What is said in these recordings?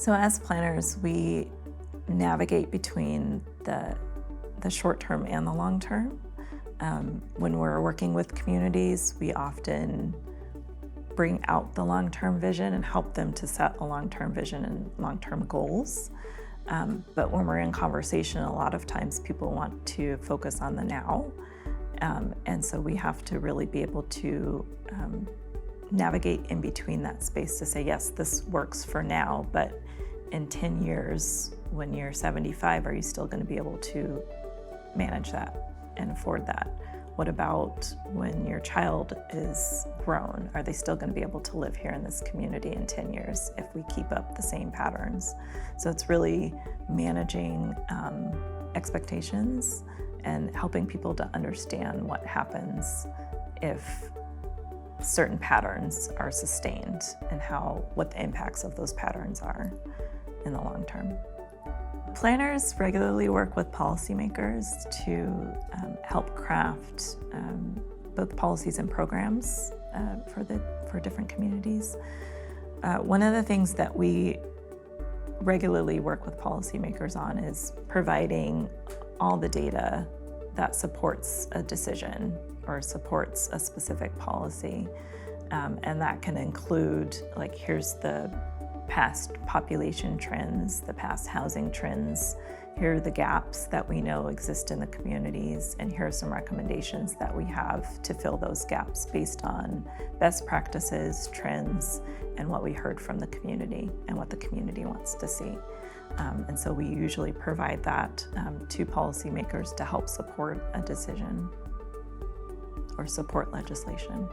So as planners, we navigate between the short term and the long term. When we're working with communities, we often bring out the long-term vision and help them to set a long-term vision and long-term goals. But when we're in conversation, a lot of times people want to focus on the now. And so we have to really be able to navigate in between that space to say, yes, this works for now, but in 10 years, when you're 75, are you still going to be able to manage that and afford that? What about when your child is grown? Are they still going to be able to live here in this community in 10 years if we keep up the same patterns? So it's really managing expectations and helping people to understand what happens if certain patterns are sustained and what the impacts of those patterns are in the long term. Planners regularly work with policymakers to help craft both policies and programs for different communities. One of the things that we regularly work with policymakers on is providing all the data that supports a decision or supports a specific policy. And that can include, like, here's the past population trends, the past housing trends, here are the gaps that we know exist in the communities, and here are some recommendations that we have to fill those gaps based on best practices, trends, and what we heard from the community and what the community wants to see. And so we usually provide that to policymakers to help support a decision or support legislation.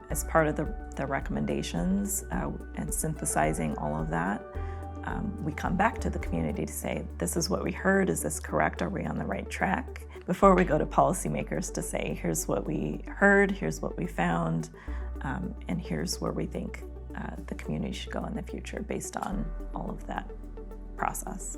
As part of the recommendations and synthesizing all of that, we come back to the community to say, this is what we heard, is this correct, are we on the right track? Before we go to policymakers to say, here's what we heard, here's what we found, and here's where we think the community should go in the future based on all of that process.